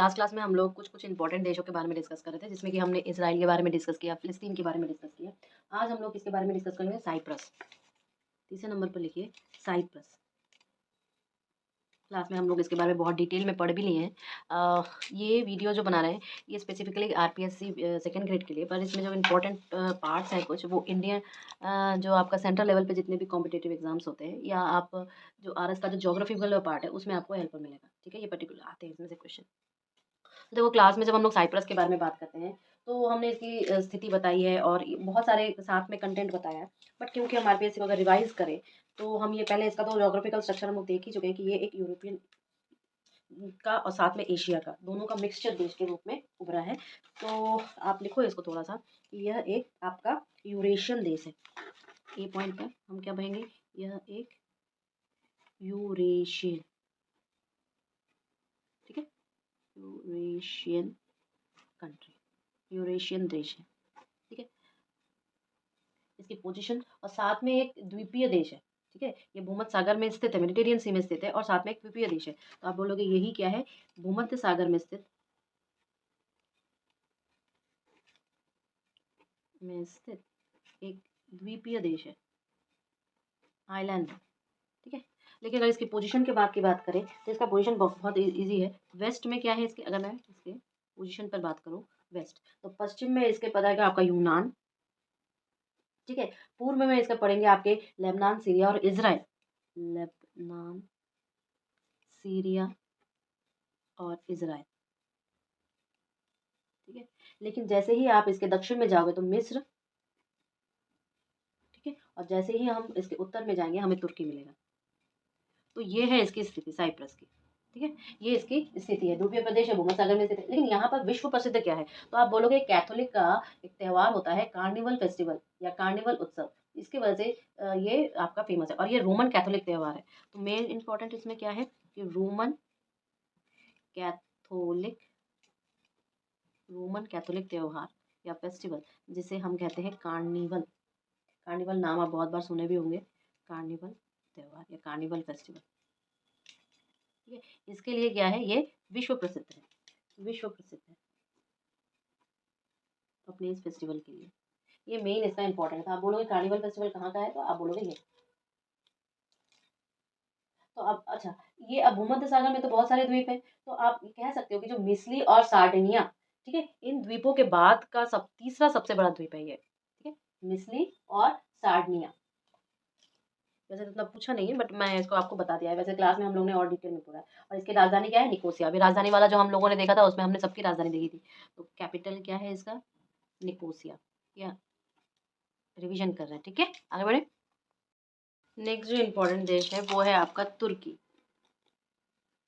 Last class में हम लोग कुछ इंपॉर्टेंट देशों के बारे में डिस्कस कर रहे थे, जिसमें कि हमने इजराइल के बारे में डिस्कस किया, फिलिस्तीन के बारे में डिस्कस किया। आज हम लोग किसके बारे में डिस्कस करेंगे? साइप्रस। तीसरे नंबर पर लिखिए साइप्रस। क्लास में हम लोग इसके बारे में बहुत डिटेल में पढ़ भी लिए हैं। ये वीडियो जो बना रहे हैं ये स्पेसिफिकली आरपीएससी सेकेंड ग्रेड के लिए, पर इसमें जो इम्पोर्टेंट पार्ट्स हैं कुछ वो इंडियन जो आपका सेंट्रल लेवल पे जितने भी कॉम्पिटेटिव एग्जाम्स होते हैं, या आप जो आरएस का जो ज्योग्राफिकल पार्ट है उसमें आपको हेल्प मिलेगा। ठीक है, ये पर्टिकुलर आते हैं इसमें से क्वेश्चन। देखो, क्लास में जब हम लोग साइप्रस के बारे में बात करते हैं तो हमने इसकी स्थिति बताई है और बहुत सारे साथ में कंटेंट बताया है। बट क्योंकि हम आरपीएससी को अगर रिवाइज करें तो हम ये पहले इसका तो ज्योग्राफिकल स्ट्रक्चर हम लोग देख ही चुके हैं कि ये एक यूरोपियन का और साथ में एशिया का दोनों का मिक्सचर देश के रूप में उभरा है। तो आप लिखो इसको थोड़ा सा कि यह एक आपका यूरेशियन देश है। ए पॉइंट पर हम क्या कहेंगे? यह एक यूरेशियन, ठीक है, यूरेशियन कंट्री, यूरेशियन देश है। ठीक है, इसकी पोजीशन और साथ में एक द्वीपीय देश है। ठीक है, ये भूमध्य सागर में स्थित है, मेडिटेरियन सी में स्थित है और साथ में एक द्वीपीय देश है। तो आप बोलोगे यही क्या है? भूमध्य सागर में स्थित एक द्वीपीय देश है, आइलैंड है। ठीक है, लेकिन अगर इसकी पोजीशन के बाद की बात करें तो इसका पोजीशन बहुत इजी है। वेस्ट में क्या है इसके? अगर मैं इसके पोजीशन पर बात करूं वेस्ट, तो पश्चिम में इसके पता है कि आपका यूनान। ठीक है, पूर्व में इसका पढ़ेंगे आपके लेबनान, सीरिया और इजराइल। लेबनान, सीरिया और इजराइल। ठीक है, लेकिन जैसे ही आप इसके दक्षिण में जाओगे तो मिस्र। ठीक है, और जैसे ही हम इसके उत्तर में जाएंगे हमें तुर्की मिलेगा। तो ये है इसकी स्थिति साइप्रस की। ठीक है, ये इसकी स्थिति है, द्वीपीय प्रदेश है, भूमध्य सागर में स्थित है। लेकिन यहाँ पर विश्व प्रसिद्ध क्या है? तो आप बोलोगे कैथोलिक का एक त्योहार होता है कार्निवल फेस्टिवल या कार्निवल उत्सव। इसकी वजह से ये आपका फेमस है और ये रोमन कैथोलिक त्योहार है। तो मेन इंपॉर्टेंट इसमें क्या है कि रोमन कैथोलिक त्योहार या फेस्टिवल, जिसे हम कहते हैं कार्निवल। कार्निवल नाम आप बहुत बार सुने भी होंगे, कार्निवल त्योहार या कार्निवल फेस्टिवल। ठीक है, इसके लिए क्या है? ये विश्व प्रसिद्ध है, विश्व प्रसिद्ध है अपने इस फेस्टिवल के लिए। ये मेन इसका इंपॉर्टेंट था। आप बोलोगे कार्निवल फेस्टिवल कहाँ का है, तो आप बोलोगे ये। तो अब अच्छा, ये अब भूमध्य सागर में तो बहुत सारे द्वीप हैं, तो आप ये कह सकते हो कि जो मिस्ली और सार्डिनिया, ठीक है, इन द्वीपों के बाद का तीसरा सबसे बड़ा द्वीप है ये। ठीक है, मिस्ली और सार्डिनिया। वैसे तो इतना पूछा नहीं है बट मैं इसको आपको बता दिया है। वैसे क्लास में हम लोग ने और डिटेल में पढ़ा है। और इसकी राजधानी क्या है? निकोसिया। अभी राजधानी वाला जो हम लोगों ने देखा था उसमें हमने सबकी राजधानी देखी थी। तो कैपिटल क्या है इसका? निकोसिया। या रिवीजन कर रहे हैं। ठीक है, आगे बढ़े। नेक्स्ट जो इम्पोर्टेंट देश है वो है आपका तुर्की।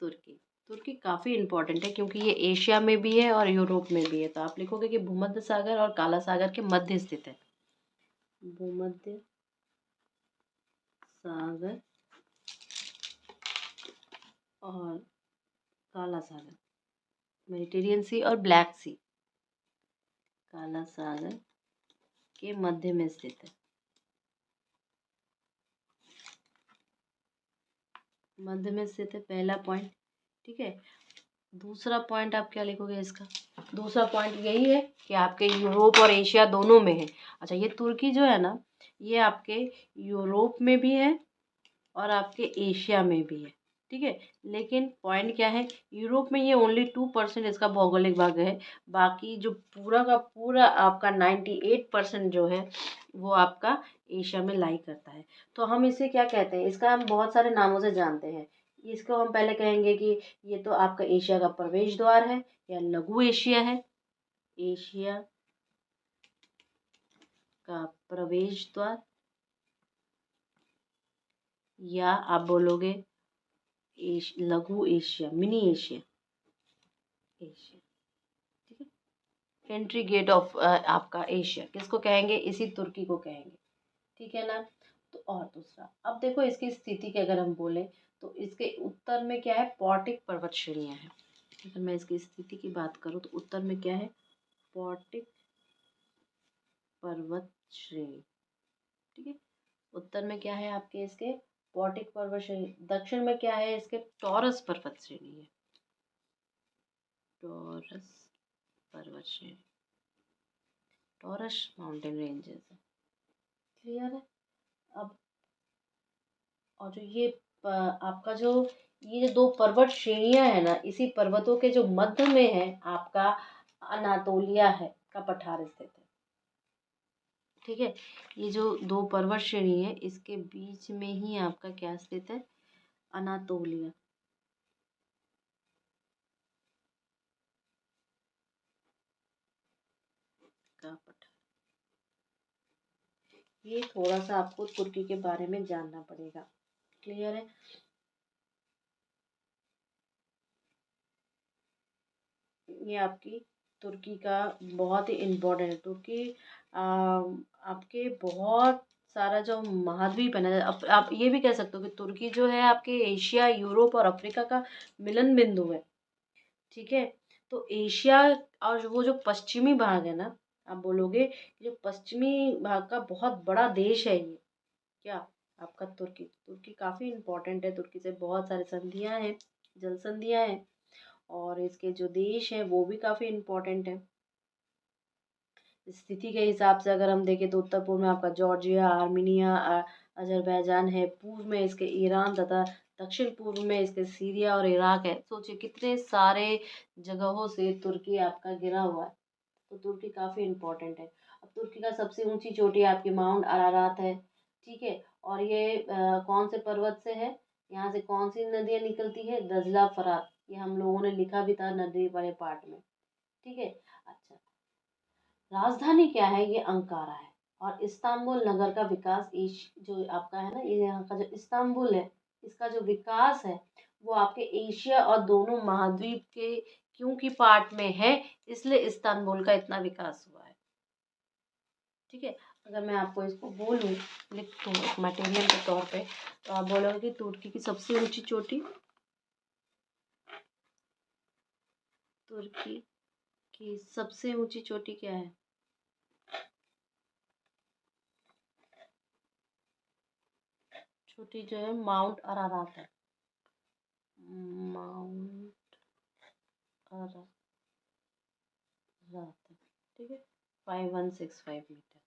तुर्की, तुर्की काफ़ी इम्पोर्टेंट है क्योंकि ये एशिया में भी है और यूरोप में भी है। तो आप लिखोगे कि भूमध्य सागर और काला सागर के मध्य स्थित है। भूमध्य सागर और काला सागर, मेडिटेरियन सी और ब्लैक सी, काला सागर के मध्य में स्थित है। मध्य में स्थित है, पहला पॉइंट। ठीक है, दूसरा पॉइंट आप क्या लिखोगे इसका? दूसरा पॉइंट यही है कि आपके यूरोप और एशिया दोनों में है। अच्छा, ये तुर्की जो है ना, ये आपके यूरोप में भी है और आपके एशिया में भी है। ठीक है, लेकिन पॉइंट क्या है? यूरोप में ये ओनली 2% इसका भौगोलिक भाग है। बाकी जो पूरा का पूरा आपका 98% जो है वो आपका एशिया में लाई करता है। तो हम इसे क्या कहते हैं? इसका हम बहुत सारे नामों से जानते हैं। इसको हम पहले कहेंगे कि ये तो आपका एशिया का प्रवेश द्वार है या लघु एशिया है। एशिया का प्रवेश द्वार, या आप बोलोगे लघु एशिया, मिनी एशिया, एशिया। ठीक है, एंट्री गेट ऑफ आपका एशिया किसको कहेंगे? इसी तुर्की को कहेंगे। ठीक है ना? तो और दूसरा, अब देखो इसकी स्थिति की अगर हम बोलें तो इसके उत्तर में क्या है? पॉर्टिक पर्वत श्रेणियाँ हैं। अगर मैं इसकी स्थिति की बात करूँ तो उत्तर में क्या है? पॉर्टिक पर्वत श्रेणी। ठीक है, उत्तर में क्या है आपके इसके? पॉर्टिक पर्वत श्रेणी। दक्षिण में क्या है इसके? टॉरस पर्वत श्रेणी है, टॉरस पर्वत श्रेणी, टॉरस माउंटेन रेंजेस है। क्लियर है। अब और जो ये आपका जो ये जो दो पर्वत श्रेणियां है ना, इसी पर्वतों के जो मध्य में है आपका अनातोलिया है का पठार स्थित है। ठीक है, ये जो दो पर्वत श्रेणी है इसके बीच में ही आपका क्या स्थित है, अनातोलिया का पठार। ये थोड़ा सा आपको तुर्की के बारे में जानना पड़ेगा। क्लियर है। ये आपकी तुर्की का बहुत ही इम्पोर्टेंट है। तुर्की आपके बहुत सारा जो महाद्वीप है ना, आप ये भी कह सकते हो कि तुर्की जो है आपके एशिया, यूरोप और अफ्रीका का मिलन बिंदु है। ठीक है, तो एशिया और वो जो पश्चिमी भाग है ना, आप बोलोगे जो पश्चिमी भाग का बहुत बड़ा देश है ये, क्या आपका तुर्की। तुर्की काफ़ी इम्पोर्टेंट है। तुर्की से बहुत सारी संधियाँ हैं, जल संधियाँ हैं, और इसके जो देश हैं वो भी काफ़ी इम्पोर्टेंट है। स्थिति के हिसाब से अगर हम देखें तो उत्तर पूर्व में आपका जॉर्जिया, आर्मीनिया, अजरबैजान है, पूर्व में इसके ईरान तथा दक्षिण पूर्व में इसके सीरिया और इराक है। सोचिए कितने सारे जगहों से तुर्की आपका घिरा हुआ है। तो तुर्की काफ़ी इम्पोर्टेंट है। अब तुर्की का सबसे ऊंची चोटी आपकी माउंट अरारात है। ठीक है, और ये कौन से पर्वत से है, यहाँ से कौन सी नदियाँ निकलती है, दजला फरात। ये हम लोगों ने लिखा भी था नदी वाले पार्ट में। ठीक है। अच्छा, राजधानी क्या है, ये अंकारा है। और इस्तांबुल नगर का विकास जो आपका है ना, ये यहाँ का जो इस्तांबुल है, इसका जो विकास है वो आपके एशिया और दोनों महाद्वीप के क्योंकि पार्ट में है, इसलिए इस्तांबुल का इतना विकास हुआ है। ठीक है, अगर मैं आपको इसको बोलूँ, लिख दूँ एक मटेरियल के तौर पे, तो आप बोलोगे कि तुर्की की सबसे ऊंची चोटी, तुर्की की सबसे ऊंची चोटी क्या है, छोटी जो है माउंट अरारात है। माउंट अरारात है। ठीक है, 5165 मीटर।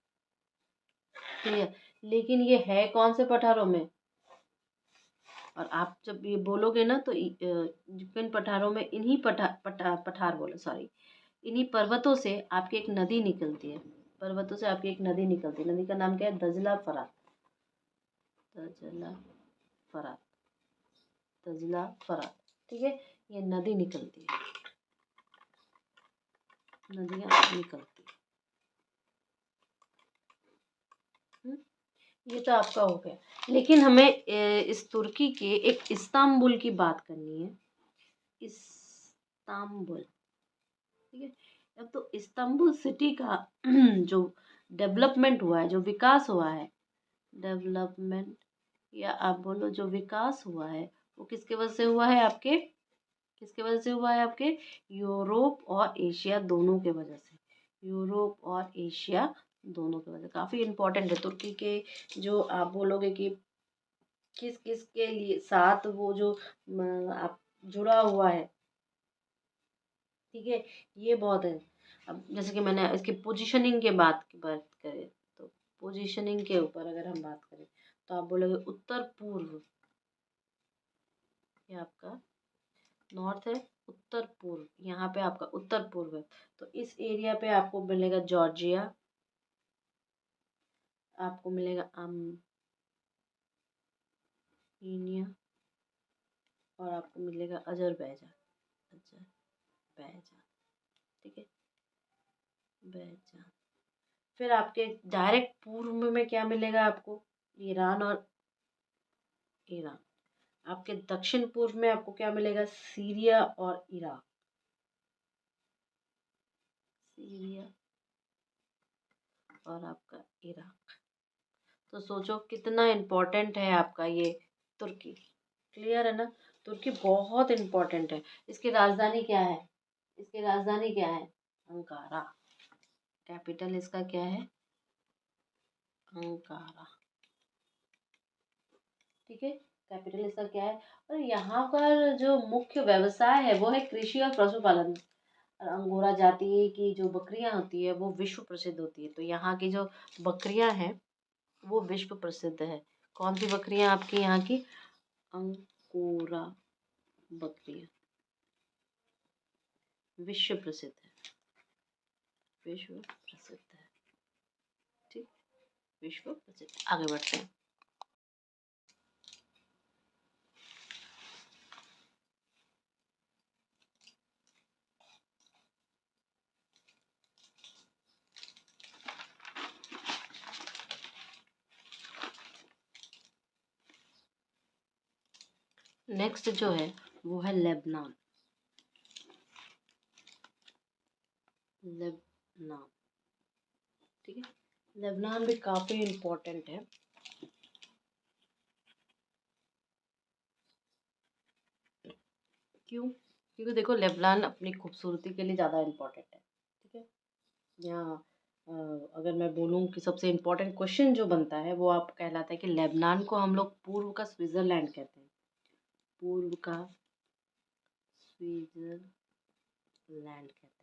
क्लियर। लेकिन ये है कौन से पठारों में, और आप जब ये बोलोगे ना तो किन पठारों में, इन्हीं पठार बोलो, सॉरी, इन्हीं पर्वतों से आपकी एक नदी निकलती है। पर्वतों से आपकी एक नदी निकलती है। नदी का नाम क्या है, दजला फरात। दजला फरात, दजला फरात। ठीक है, ये नदी निकलती है, नदियाँ निकलती है। ये तो आपका हो गया। लेकिन हमें इस तुर्की के एक इस्तांबुल की बात करनी है। इस्तांबुल। ठीक है, अब तो इस्तांबुल सिटी का जो डेवलपमेंट हुआ है, जो विकास हुआ है, डेवलपमेंट या आप बोलो जो विकास हुआ है, वो किसके वजह से हुआ है, आपके किसके वजह से हुआ है, आपके यूरोप और एशिया दोनों के वजह से। यूरोप और एशिया दोनों की वजह। काफ़ी इम्पोर्टेंट है तुर्की के, जो आप बोलोगे कि किस किस के लिए साथ वो जो आप जुड़ा हुआ है। ठीक है, ये बहुत है। अब जैसे कि मैंने इसकी पोजीशनिंग के बात करें, तो पोजीशनिंग के ऊपर अगर हम बात करें तो आप बोलोगे उत्तर पूर्व, ये आपका नॉर्थ है, उत्तर पूर्व यहाँ पे आपका उत्तर पूर्व है। तो इस एरिया पे आपको मिलेगा जॉर्जिया, आपको मिलेगा आर्मीनिया, और आपको मिलेगा अजरबैजान, अजरबैजान। ठीक है, बैजान। फिर आपके डायरेक्ट पूर्व में क्या मिलेगा आपको, ईरान और ईरान। आपके दक्षिण पूर्व में आपको क्या मिलेगा, सीरिया और इराक, सीरिया और आपका इराक। तो सोचो कितना इम्पोर्टेंट है आपका ये तुर्की। क्लियर है ना, तुर्की बहुत इम्पोर्टेंट है। इसकी राजधानी क्या है, इसकी राजधानी क्या है, अंकारा। कैपिटल इसका क्या है, अंकारा। ठीक है, कैपिटल इसका क्या है। और यहाँ का जो मुख्य व्यवसाय है वो है कृषि और पशुपालन। और अंगोरा जाति की जो बकरियां होती है वो विश्व प्रसिद्ध होती है। तो यहाँ की जो बकरियां हैं वो विश्व प्रसिद्ध है। कौन सी बकरियां आपकी यहाँ की? अंगोरा बकरियां विश्व प्रसिद्ध है, विश्व प्रसिद्ध है। ठीक, विश्व प्रसिद्ध। आगे बढ़ते हैं। नेक्स्ट जो है वो है लेबनान। लेबनान, ठीक है, लेबनान भी काफी इम्पोर्टेंट है। क्यों? क्योंकि देखो लेबनान अपनी खूबसूरती के लिए ज़्यादा इम्पोर्टेंट है। ठीक है, यहाँ अगर मैं बोलूँ कि सबसे इम्पोर्टेंट क्वेश्चन जो बनता है वो आप कहलाता है कि लेबनान को हम लोग पूर्व का स्विट्ज़रलैंड कहते हैं। पूर्व का स्विट्ज़रलैंड कहते हैं।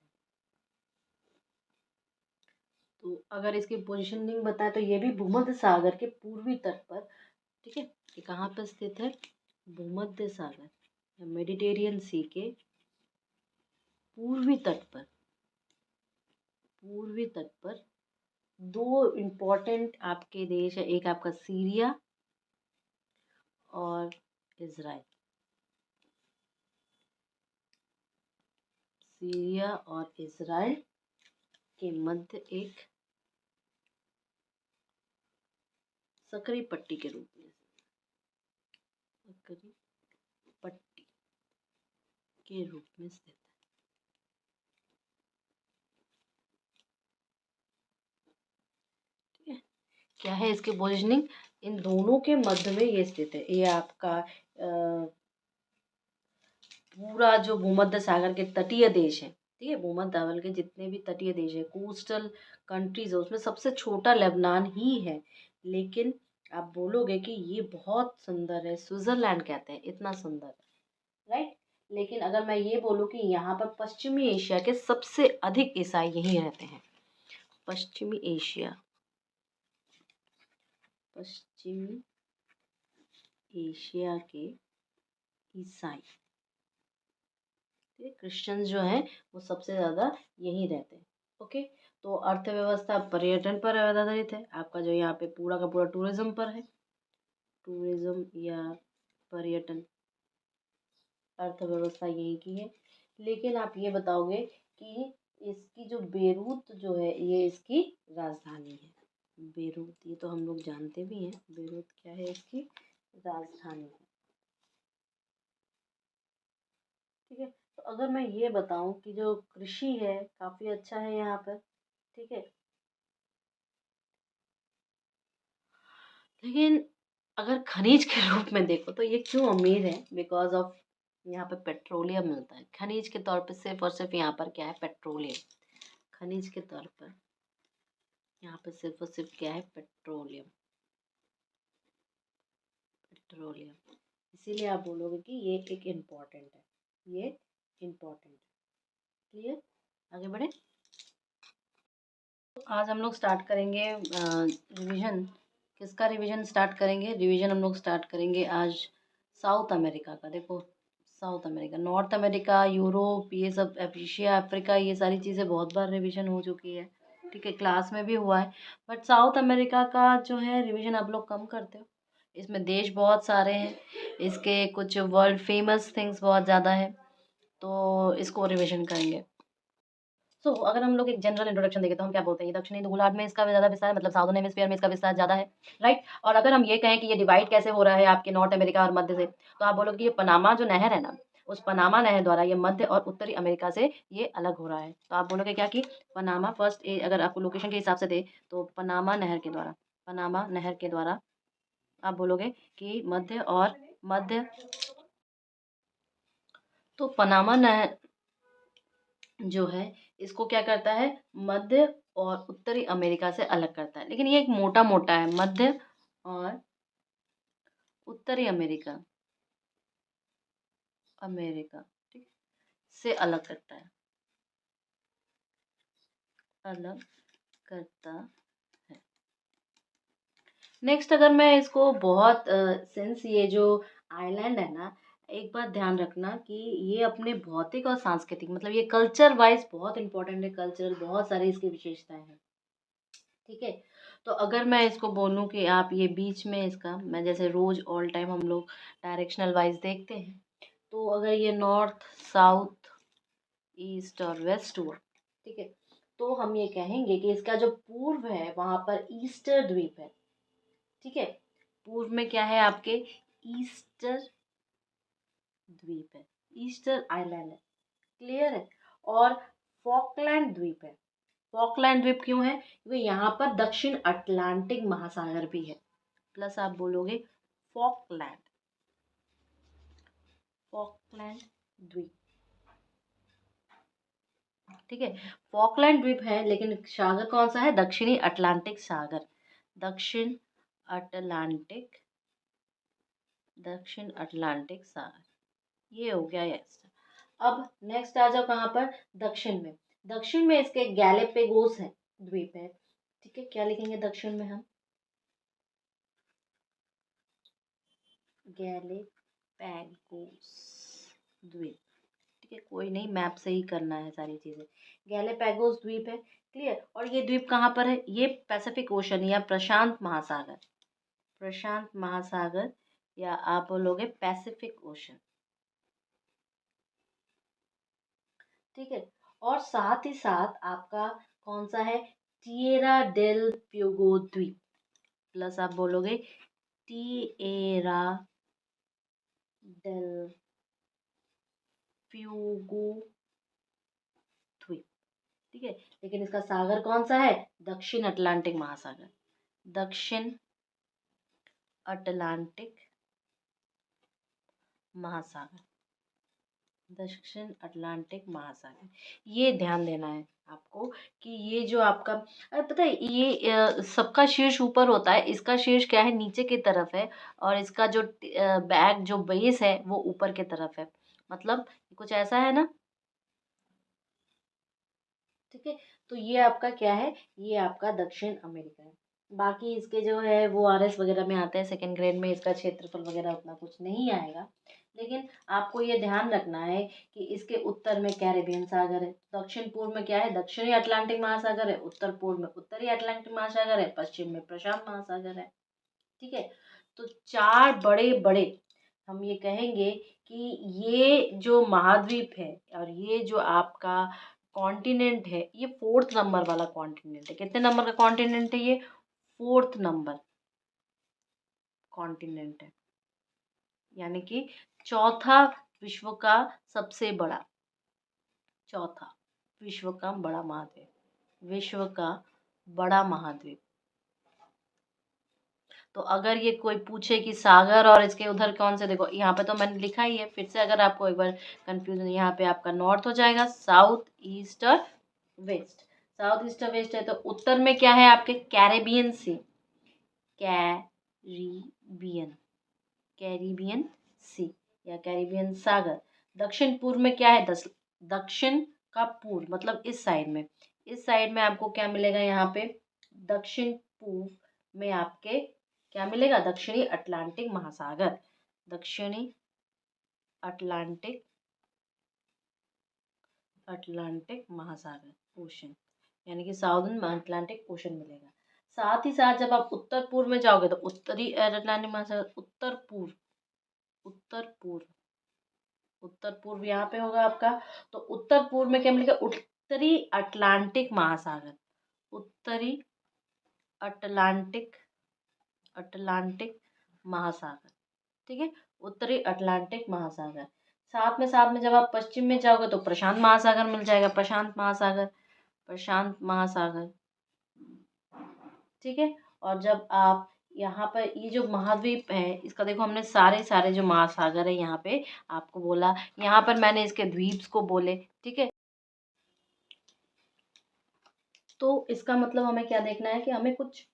तो अगर इसकी पोजीशनिंग बताएं तो ये भी भूमध्य सागर के पूर्वी तट पर, ठीक है, ये कहाँ पर स्थित है? भूमध्य सागर या मेडिटेरियन सी के पूर्वी तट पर, पूर्वी तट पर दो इम्पोर्टेंट आपके देश है, एक आपका सीरिया और इज़राइल। सीरिया और इज़राइल के मध्य एक सकरी पट्टी के रूप में, सकरी पट्टी के रूप में स्थित है। ठीक है, क्या है इसकी पोजीशनिंग? इन दोनों के मध्य में ये स्थित है। ये आपका पूरा जो भूमध्य सागर के तटीय देश है, ठीक है, भूमध्य सागर के जितने भी तटीय देश है, कोस्टल कंट्रीज है, उसमें सबसे छोटा लेबनान ही है। लेकिन आप बोलोगे कि ये बहुत सुंदर है, स्विट्जरलैंड कहते हैं, इतना सुंदर है, राइट। लेकिन अगर मैं ये बोलूँ कि यहाँ पर पश्चिमी एशिया के सबसे अधिक ईसाई यहीं रहते हैं। पश्चिमी एशिया, पश्चिमी एशिया के ईसाई, क्रिश्चियंस जो हैं वो सबसे ज़्यादा यहीं रहते हैं। ओके, तो अर्थव्यवस्था पर्यटन पर आधारित है। आपका जो यहाँ पे पूरा का पूरा टूरिज्म पर है, टूरिज्म या पर्यटन अर्थव्यवस्था यहीं की है। लेकिन आप ये बताओगे कि इसकी जो बेरूत जो है ये इसकी राजधानी है। बेरूत, ये तो हम लोग जानते भी हैं, बेरूत क्या है? इसकी राजधानी है। ठीक है, तो अगर मैं ये बताऊं कि जो कृषि है काफ़ी अच्छा है यहाँ पर, ठीक है, लेकिन अगर खनिज के रूप में देखो तो ये क्यों अमीर है? बिकॉज ऑफ यहाँ पे पेट्रोलियम मिलता है खनिज के तौर पे, सिर्फ और सिर्फ यहाँ पर क्या है? पेट्रोलियम। खनिज के तौर पर यहाँ पे सिर्फ और सिर्फ क्या है? Petroleum, petroleum. इसीलिए आप बोलोगे कि ये एक इम्पोर्टेंट है, ये इम्पोर्टेंट है। क्लियर? आगे बढ़े। तो आज हम लोग स्टार्ट करेंगे रिवीजन। किसका रिवीजन स्टार्ट करेंगे? रिवीजन हम लोग स्टार्ट करेंगे आज साउथ अमेरिका का। देखो, south America, north America, Europe, ये सब, एशिया, अफ्रीका, ये सारी चीज़ें बहुत बार रिवीजन हो चुकी है, ठीक है, क्लास में भी हुआ है। बट साउथ अमेरिका का जो है रिवीजन आप लोग कम करते हो। इसमें देश बहुत सारे हैं, इसके कुछ वर्ल्ड फेमस थिंग्स बहुत ज़्यादा है, तो इसको रिवीजन करेंगे। सो अगर हम लोग एक जनरल इंट्रोडक्शन देखें तो हम क्या बोलते हैं? ये दक्षिणी गोलार्ध में इसका ज़्यादा विस्तार है, मतलब साउदर्न हेमिस्फीयर में इसका विस्तार ज़्यादा है, राइट। और अगर हम ये कहें कि ये डिवाइड कैसे हो रहा है आपके नॉर्थ अमेरिका और मध्य से, तो आप बोलोगे कि ये पनामा जो नहर है ना, उस पनामा नहर द्वारा ये मध्य और उत्तरी अमेरिका से ये अलग हो रहा है। तो आप बोलोगे क्या कि पनामा फर्स्ट, अगर आपको लोकेशन के हिसाब से दे तो पनामा नहर के द्वारा, पनामा नहर के द्वारा आप बोलोगे कि मध्य और मध्य, तो पनामा नहर जो है इसको क्या करता है? मध्य और उत्तरी अमेरिका से अलग करता है। लेकिन ये एक मोटा मोटा है, मध्य और उत्तरी अमेरिका, अमेरिका, ठीक, से अलग करता है। अलग करता है। नेक्स्ट अगर मैं इसको बहुत सिंस ये जो आइलैंड है ना, एक बात ध्यान रखना कि ये अपने भौतिक और सांस्कृतिक मतलब ये कल्चर वाइज बहुत इंपॉर्टेंट है, कल्चरल बहुत सारी इसकी विशेषताएं हैं। ठीक है, तो अगर मैं इसको बोलूँ कि आप ये बीच में इसका मैं जैसे रोज ऑल टाइम हम लोग डायरेक्शनल वाइज देखते हैं, तो अगर ये नॉर्थ साउथ ईस्ट और वेस्ट हुआ, ठीक है, तो हम ये कहेंगे कि इसका जो पूर्व है वहां पर ईस्टर द्वीप है। ठीक है, पूर्व में क्या है आपके ईस्टर द्वीप है, ईस्टर आइलैंड है। क्लियर है, और फॉकलैंड द्वीप है। फॉकलैंड द्वीप क्यों है, क्योंकि यहाँ पर दक्षिण अटलांटिक महासागर भी है। प्लस आप बोलोगे फॉकलैंड, फॉकलैंड द्वीप। ठीक है, फॉकलैंड द्वीप है लेकिन सागर कौन सा है, दक्षिणी अटलांटिक सागर, दक्षिण अटलांटिक, दक्षिण अटलांटिक सागर, ये हो गया यस। अब नेक्स्ट आ जाओ कहाँ पर, दक्षिण में। दक्षिण में इसके गैलेपेगोस है द्वीप है। ठीक है, क्या लिखेंगे दक्षिण में हम, गैलेपैगोस द्वीप। ठीक है, कोई नहीं, मैप से ही करना है सारी चीजें। गैलेपैगोस द्वीप है। क्लियर, और ये द्वीप कहाँ पर है, ये पैसिफिक ओशन या प्रशांत महासागर, प्रशांत महासागर या आप बोलोगे पैसिफिक ओशन। ठीक है, और साथ ही साथ आपका कौन सा है, टिएरा डेल फ्यूगो द्वीप। प्लस आप बोलोगे टिएरा डेल फ्यूगो द्वीप। ठीक है, लेकिन इसका सागर कौन सा है, दक्षिण अटलांटिक महासागर, दक्षिण अटलांटिक महासागर, दक्षिण अटलांटिक महासागर। ये ध्यान देना है आपको कि ये जो आपका पता है ये सबका शीर्ष ऊपर होता है, इसका शीर्ष क्या है, नीचे की तरफ है, और इसका जो बैक जो बेस है वो ऊपर की तरफ है, मतलब कुछ ऐसा है ना। ठीक है, तो ये आपका क्या है, ये आपका दक्षिण अमेरिका है। बाकी इसके जो है वो आरएस वगैरह में आते हैं, सेकंड ग्रेड में इसका क्षेत्रफल वगैरह उतना कुछ नहीं आएगा, लेकिन आपको ये ध्यान रखना है कि इसके उत्तर में कैरेबियन सागर है, दक्षिण पूर्व में क्या है, दक्षिणी अटलांटिक महासागर है, उत्तर पूर्व में उत्तरी अटलांटिक महासागर है, पश्चिम में प्रशांत महासागर है। ठीक है, तो चार बड़े बड़े हम ये कहेंगे कि ये जो महाद्वीप है और ये जो आपका कॉन्टिनेंट है, ये फोर्थ नंबर वाला कॉन्टिनेंट है। कितने नंबर का कॉन्टिनेंट है ये, फोर्थ नंबर कॉन्टिनेंट है, यानी कि चौथा विश्व का सबसे बड़ा, चौथा विश्व का बड़ा महाद्वीप, विश्व का बड़ा महाद्वीप। तो अगर ये कोई पूछे कि सागर और इसके उधर कौन से, देखो यहाँ पे तो मैंने लिखा ही है, फिर से अगर आपको एक बार कंफ्यूजन, यहाँ पे आपका नॉर्थ हो जाएगा, साउथ ईस्ट और वेस्ट। साउथ ईस्ट और वेस्ट है, तो उत्तर में क्या है आपके, कैरेबियन सी, कैरिबियन, कैरिबियन सी या कैरिबियन सागर। दक्षिण पूर्व में क्या है, दक्षिण का पूर्व मतलब इस साइड में, इस साइड में आपको क्या मिलेगा, यहाँ पे दक्षिण पूर्व में आपके क्या मिलेगा, दक्षिणी अटलांटिक महासागर, दक्षिणी अटलांटिक, अटलांटिक महासागर ओशन, यानी कि साउदर्न अटलांटिक ओशन मिलेगा। साथ ही साथ जब आप उत्तर पूर्व में जाओगे तो उत्तरी अटलांटिक महासागर, उत्तर पूर्व, उत्तर पूर्व, उत्तर पूर्व यहाँ पे होगा आपका, तो उत्तर पूर्व में क्या मिलेगा, उत्तरी अटलांटिक महासागर, उत्तरी अटलांटिक, अटलांटिक महासागर। ठीक है, उत्तरी अटलांटिक महासागर। साथ में जब आप पश्चिम में जाओगे तो प्रशांत महासागर मिल जाएगा, प्रशांत महासागर, प्रशांत महासागर। ठीक है, और जब आप यहाँ पर ये जो महाद्वीप है इसका देखो, हमने सारे सारे जो महासागर है यहाँ पे आपको बोला, यहाँ पर मैंने इसके द्वीप्स को बोले। ठीक है, तो इसका मतलब हमें क्या देखना है कि हमें कुछ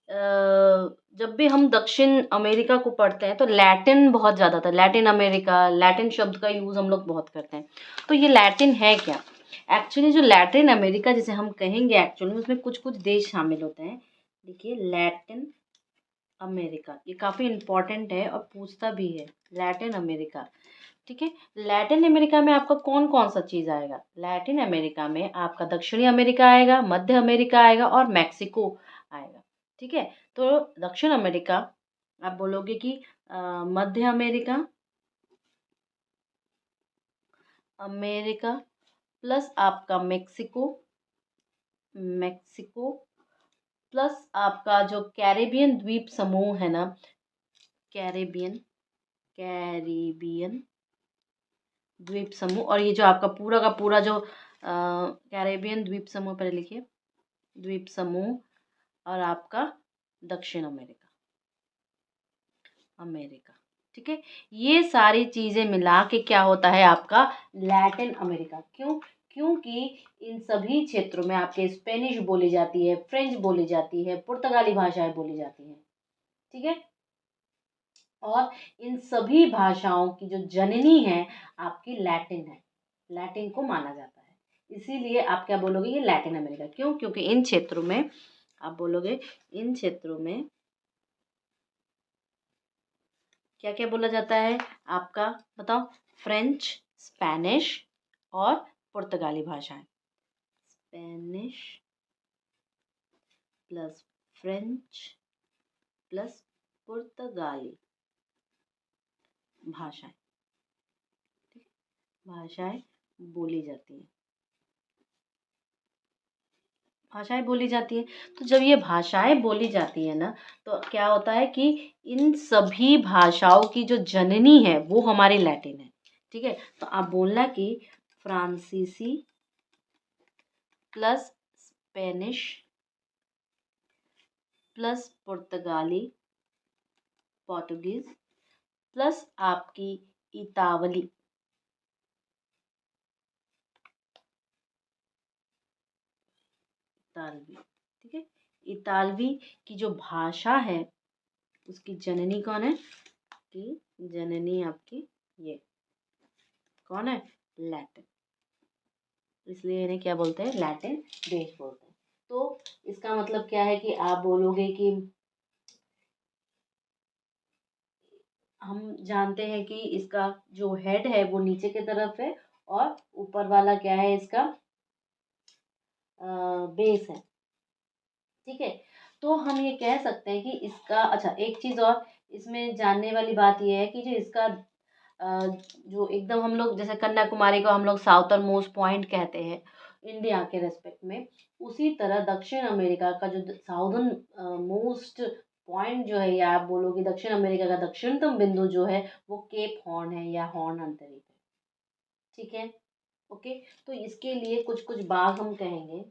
जब भी हम दक्षिण अमेरिका को पढ़ते हैं तो लैटिन बहुत ज़्यादा था, लैटिन अमेरिका, लैटिन शब्द का यूज़ हम लोग बहुत करते हैं। तो ये लैटिन है क्या, एक्चुअली जो लैटिन अमेरिका जिसे हम कहेंगे एक्चुअली उसमें कुछ कुछ देश शामिल होते हैं। देखिए लैटिन अमेरिका ये काफ़ी इम्पोर्टेंट है और पूछता भी है, लैटिन अमेरिका। ठीक है, लैटिन अमेरिका में आपका कौन कौन सा चीज़ आएगा? लैटिन अमेरिका में आपका दक्षिणी अमेरिका आएगा, मध्य अमेरिका आएगा और मैक्सिको आएगा। ठीक है, तो दक्षिण अमेरिका आप बोलोगे कि मध्य अमेरिका, अमेरिका प्लस आपका मैक्सिको, मैक्सिको प्लस आपका जो कैरेबियन द्वीप समूह है ना, कैरेबियन, कैरिबियन द्वीप समूह, और ये जो आपका पूरा का पूरा जो कैरेबियन द्वीप समूह पर लिखिए, द्वीप समूह, और आपका दक्षिण अमेरिका, अमेरिका। ठीक है, ये सारी चीज़ें मिला के क्या होता है आपका लैटिन अमेरिका। क्यों? क्योंकि इन सभी क्षेत्रों में आपके स्पेनिश बोली जाती है, फ्रेंच बोली जाती है, पुर्तगाली भाषाएं बोली जाती हैं। ठीक है, और इन सभी भाषाओं की जो जननी है आपकी लैटिन है, लैटिन को माना जाता है। इसीलिए आप क्या बोलोगे, ये लैटिन अमेरिका। क्यों? क्योंकि इन क्षेत्रों में आप बोलोगे, इन क्षेत्रों में क्या क्या बोला जाता है आपका, बताओ? फ्रेंच, स्पेनिश और पुर्तगाली भाषाएं। स्पेनिश प्लस फ्रेंच प्लस पुर्तगाली भाषाएं, ठीक है, भाषाएं बोली जाती हैं, भाषाएं बोली जाती है। तो जब ये भाषाएं बोली जाती है ना, तो क्या होता है कि इन सभी भाषाओं की जो जननी है वो हमारी लैटिन है। ठीक है, तो आप बोलना कि फ्रांसीसी प्लस स्पेनिश प्लस पुर्तगाली, पोर्टुगीज प्लस आपकी इतावली, इतालवी। ठीक है, इतालवी की जो भाषा है उसकी जननी कौन है? कि जननी आपकी ये कौन है? लैटिन। इसलिए इन्हें क्या बोलते हैं? लैटिन देश बोलते हैं। तो इसका मतलब क्या है कि आप बोलोगे कि हम जानते हैं कि इसका जो हेड है वो नीचे की तरफ है और ऊपर वाला क्या है इसका बेस है। ठीक है, तो हम ये कह सकते हैं कि इसका, अच्छा एक चीज़ और इसमें जानने वाली बात यह है कि जो इसका जो एकदम हम लोग जैसे कन्याकुमारी को हम लोग साउथर्न मोस्ट पॉइंट कहते हैं इंडिया के रेस्पेक्ट में, उसी तरह दक्षिण अमेरिका का जो साउदर्न मोस्ट पॉइंट जो है, या आप बोलो कि दक्षिण अमेरिका का दक्षिणतम बिंदु जो है वो केप हॉर्न है या हॉर्न अंतरिक्ष है। ठीक है, ओके, तो इसके लिए कुछ कुछ बाग हम कहेंगे।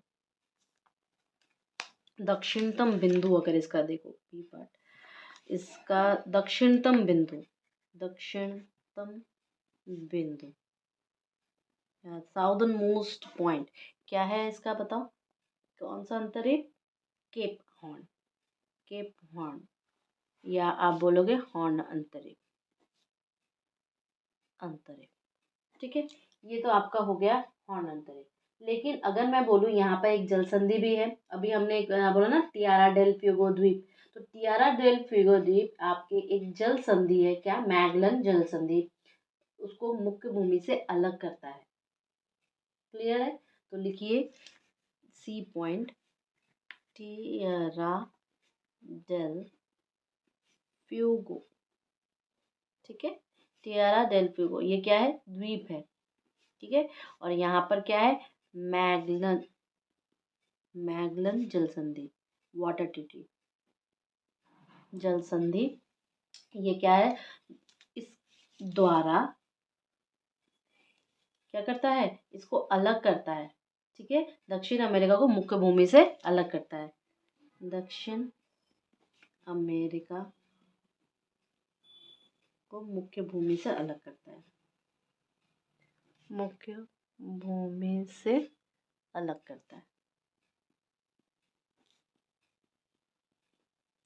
दक्षिणतम बिंदु अगर इसका देखो बी पार्ट, इसका दक्षिणतम बिंदु, दक्षिणतम बिंदु साउदर्न मोस्ट पॉइंट क्या है इसका, बताओ? कौन सा अंतरिक्ष? केप हॉर्न, केप हॉर्न, या आप बोलोगे हॉर्न अंतरिक्ष, अंतरिक्ष। ठीक है, ये तो आपका हो गया हॉर्न अंतरिक्ष। लेकिन अगर मैं बोलूँ यहाँ पर एक जल संधि भी है, अभी हमने एक बोला ना टियारा डेल फ्यूगो द्वीप, तो टियारा डेल फ्यूगो द्वीप आपके एक जल संधि है, क्या? मैगलन जल संधि, उसको मुख्य भूमि से अलग करता है। क्लियर है? तो लिखिए C point, Tierra del Fuego. ठीक है, टियारा डेल फ्यूगो ये क्या है? द्वीप है। ठीक है, और यहाँ पर क्या है? मैगलन, मैगलन जल संधि, वाटर ट्रीटी जल संधि, ये क्या है? इस द्वारा क्या करता है? इसको अलग करता है। ठीक है, दक्षिण अमेरिका को मुख्य भूमि से अलग करता है। दक्षिण अमेरिका को मुख्य भूमि से अलग करता है, मुख्य भूमि से अलग करता है।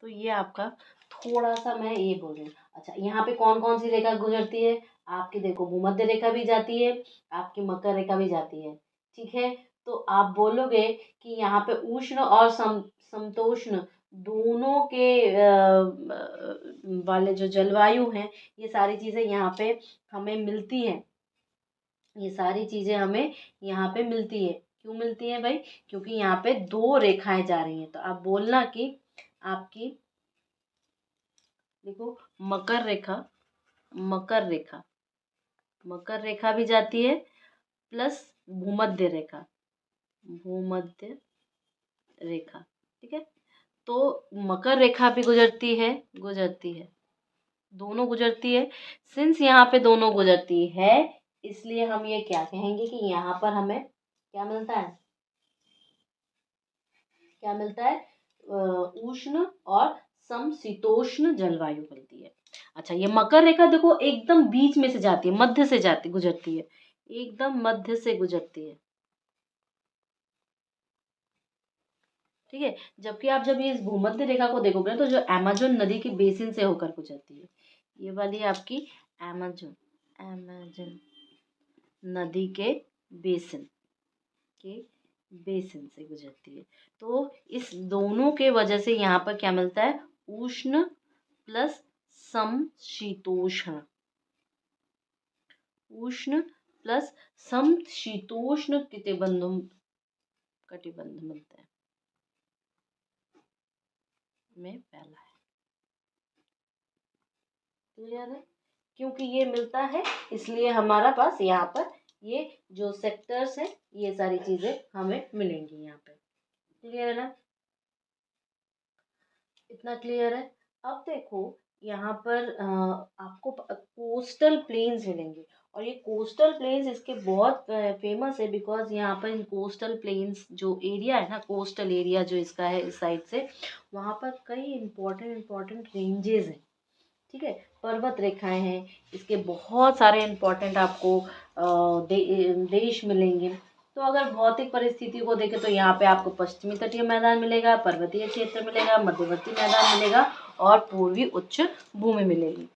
तो ये आपका थोड़ा सा मैं ये बोल रही हूँ। अच्छा, यहाँ पे कौन कौन सी रेखा गुजरती है आपकी? देखो भूमध्य रेखा भी जाती है, आपकी मकर रेखा भी जाती है। ठीक है। तो आप बोलोगे कि यहाँ पे उष्ण और समतोष्ण दोनों के वाले जो जलवायु हैं, ये सारी चीज़ें यहाँ पे हमें मिलती हैं। ये सारी चीज़ें हमें यहाँ पे मिलती है। क्यों मिलती हैं भाई? क्योंकि यहाँ पे दो रेखाएं जा रही हैं। तो आप बोलना कि आपकी, देखो, मकर रेखा, मकर रेखा, मकर रेखा भी जाती है, प्लस भूमध्य रेखा, भूमध्य रेखा, ठीक है। तो मकर रेखा भी गुजरती है, गुजरती है, दोनों गुजरती है। सिंस यहाँ पे दोनों गुजरती है, इसलिए हम ये क्या कहेंगे कि यहाँ पर हमें क्या मिलता है, क्या मिलता है, उष्ण और समशीतोष्ण जलवायु मिलती है। अच्छा, ये मकर रेखा देखो एकदम बीच में से जाती है, मध्य से जाती गुजरती है, एकदम मध्य से गुजरती है, ठीक है। जबकि आप जब ये इस भूमध्य रेखा को देखोगे ना, तो जो अमेजन नदी के बेसिन से होकर गुजरती है, ये वाली आपकी अमेजन, अमेजन नदी के बेसिन से गुजरती है। तो इस दोनों के वजह से यहाँ पर क्या मिलता है, उष्ण प्लस समशीतोष्ण, उष्ण प्लस समशीतोष्ण कटिबंध मिलता है, में पहला है। क्लियर है? क्योंकि ये मिलता है, इसलिए हमारा पास यहाँ पर ये जो सेक्टर्स हैं, ये सारी चीजें हमें मिलेंगी यहाँ पे। क्लियर है ना? इतना क्लियर है? अब देखो, यहाँ पर आपको कोस्टल प्लेन्स मिलेंगे, और ये कोस्टल प्लेन्स इसके बहुत फेमस है, बिकॉज यहाँ पर इन कोस्टल प्लेन्स जो एरिया है ना, कोस्टल एरिया जो इसका है इस साइड से, वहाँ पर कई इम्पोर्टेंट रेंजेस हैं, ठीक है, पर्वत रेखाएं हैं, इसके बहुत सारे इम्पोर्टेंट आपको देश मिलेंगे। तो अगर भौतिक परिस्थिति को देखें तो यहाँ पे आपको पश्चिमी तटीय मैदान मिलेगा, पर्वतीय क्षेत्र मिलेगा, मध्यवर्ती मैदान मिलेगा और पूर्वी उच्च भूमि मिलेगी।